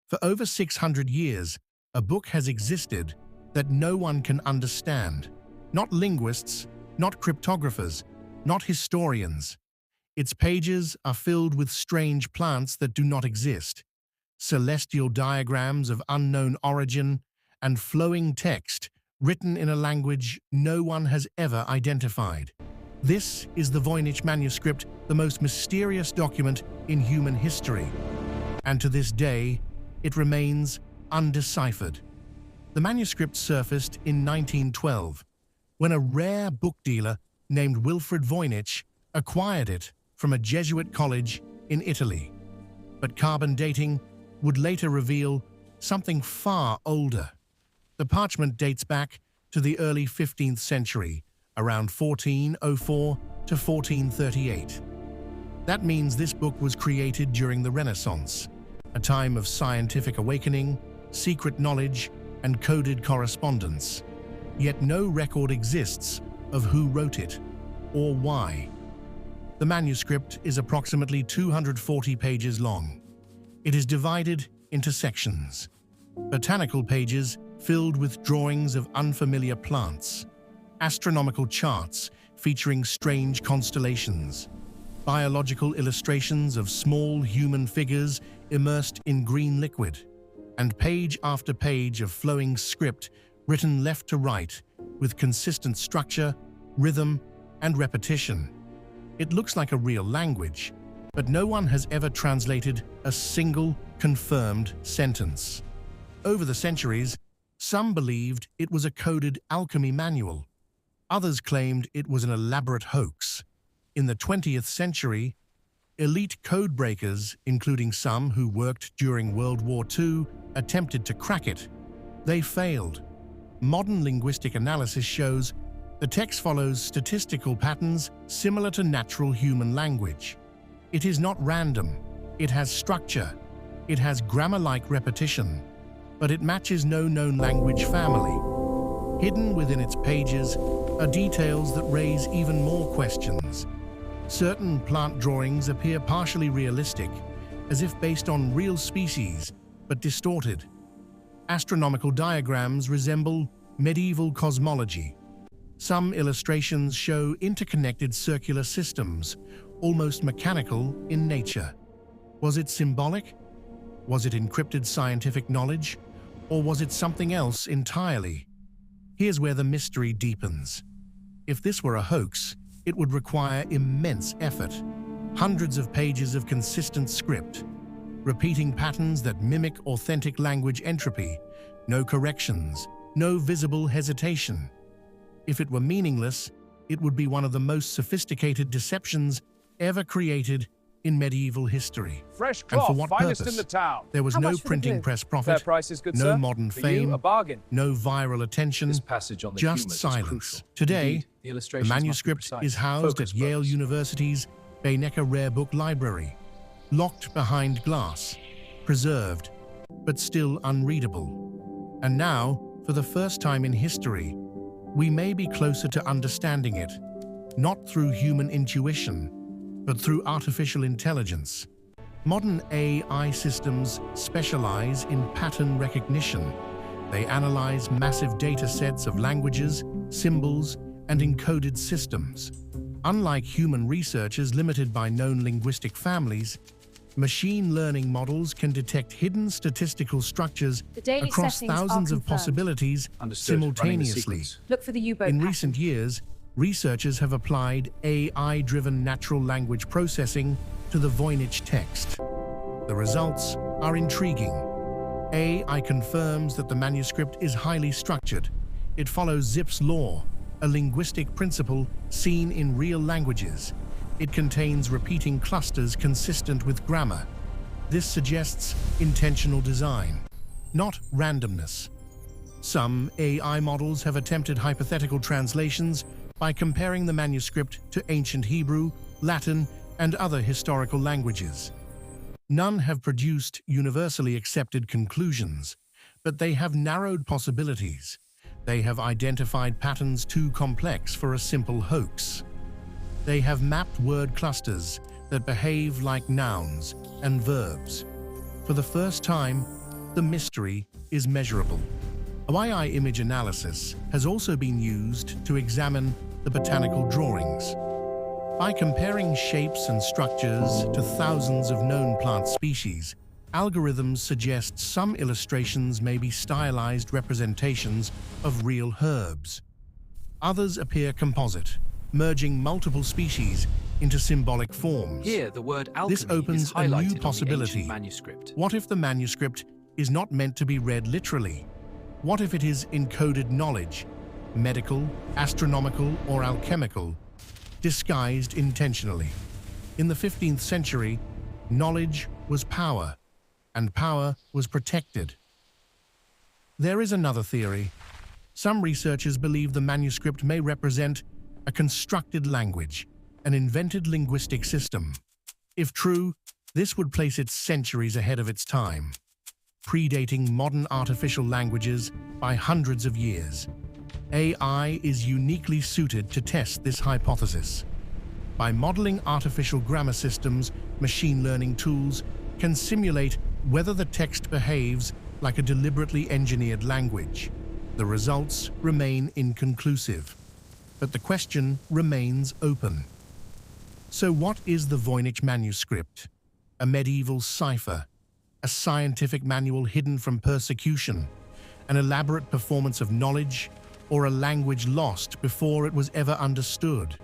For over 600 years, a book has existed that no one can understand. Not linguists, not cryptographers, not historians. Its pages are filled with strange plants that do not exist, celestial diagrams of unknown origin, and flowing text written in a language no one has ever identified. This is the Voynich manuscript, the most mysterious document in human history. And to this day, it remains undeciphered. The manuscript surfaced in 1912, when a rare book dealer named Wilfred Voynich acquired it from a Jesuit college in Italy. But carbon dating would later reveal something far older. The parchment dates back to the early 15th century, around 1404 to 1438. That means this book was created during the Renaissance, a time of scientific awakening, secret knowledge, and coded correspondence. Yet no record exists of who wrote it or why. The manuscript is approximately 240 pages long. It is divided into sections. Botanical pages filled with drawings of unfamiliar plants, astronomical charts featuring strange constellations, biological illustrations of small human figures immersed in green liquid, and page after page of flowing script written left to right with consistent structure, rhythm, and repetition. It looks like a real language, but no one has ever translated a single confirmed sentence. Over the centuries, some believed it was a coded alchemy manual. Others claimed it was an elaborate hoax. In the 20th century, elite code breakers, including some who worked during World War II, attempted to crack it. They failed. Modern linguistic analysis shows the text follows statistical patterns similar to natural human language. It is not random. It has structure. It has grammar-like repetition, but it matches no known language family. Hidden within its pages are details that raise even more questions. Certain plant drawings appear partially realistic, as if based on real species, but distorted. Astronomical diagrams resemble medieval cosmology. Some illustrations show interconnected circular systems, almost mechanical in nature. Was it symbolic? Was it encrypted scientific knowledge? Or was it something else entirely? Here's where the mystery deepens. If this were a hoax, it would require immense effort. Hundreds of pages of consistent script, repeating patterns that mimic authentic language entropy, no corrections, no visible hesitation. If it were meaningless, it would be one of the most sophisticated deceptions ever created in medieval history. Fresh And cloth, for what finest purpose? in the town. There was How no much for the printing glue? press Fair profit, price is good, no sir. modern For fame, you, a bargain. no viral attention, This passage on the just humors is silence. crucial. Today, Indeed, the the illustrations must be manuscript precise. is housed Focus at Yale purpose. University's Voynich Rare Book Library, locked behind glass, preserved, but still unreadable. And now, for the first time in history, we may be closer to understanding it, not through human intuition, but through artificial intelligence. Modern AI systems specialize in pattern recognition. They analyze massive data sets of languages, symbols, and encoded systems. Unlike human researchers limited by known linguistic families, machine learning models can detect hidden statistical structures The daily across settings are thousands of confirmed. possibilities Understood. Running the simultaneously. sequence. Look for the U-boat In pattern. recent years, researchers have applied AI-driven natural language processing to the Voynich text. The results are intriguing. AI confirms that the manuscript is highly structured. It follows Zipf's law, a linguistic principle seen in real languages. It contains repeating clusters consistent with grammar. This suggests intentional design, not randomness. Some AI models have attempted hypothetical translations by comparing the manuscript to ancient Hebrew, Latin, and other historical languages. None have produced universally accepted conclusions, but they have narrowed possibilities. They have identified patterns too complex for a simple hoax. They have mapped word clusters that behave like nouns and verbs. For the first time, the mystery is measurable. AI image analysis has also been used to examine the botanical drawings. By comparing shapes and structures to thousands of known plant species, algorithms suggest some illustrations may be stylized representations of real herbs. Others appear composite, merging multiple species into symbolic forms. Here, the word alchemy This opens is a highlighted new on the possibility. ancient manuscript. What if the manuscript is not meant to be read literally? What if it is encoded knowledge, medical, astronomical, or alchemical, disguised intentionally? In the 15th century, knowledge was power, and power was protected. There is another theory. Some researchers believe the manuscript may represent a constructed language, an invented linguistic system. If true, this would place it centuries ahead of its time, predating modern artificial languages by hundreds of years. AI is uniquely suited to test this hypothesis. By modeling artificial grammar systems, machine learning tools can simulate whether the text behaves like a deliberately engineered language. The results remain inconclusive, but the question remains open. So what is the Voynich manuscript? A medieval cipher, a scientific manual hidden from persecution, an elaborate performance of knowledge, or a language lost before it was ever understood?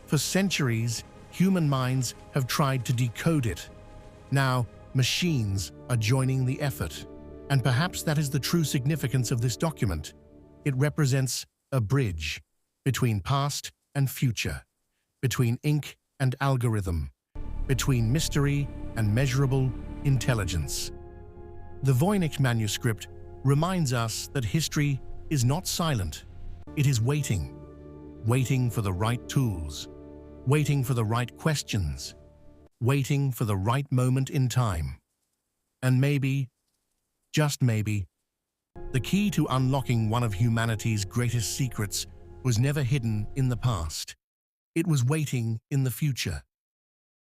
For centuries, human minds have tried to decode it. Now, machines are joining the effort. And perhaps that is the true significance of this document. It represents a bridge between past and future, between ink and algorithm, between mystery and measurable intelligence. The Voynich manuscript reminds us that history is not silent. It is waiting for the right tools, waiting for the right questions, waiting for the right moment in time. And maybe, just maybe, the key to unlocking one of humanity's greatest secrets was never hidden in the past. It was waiting in the future.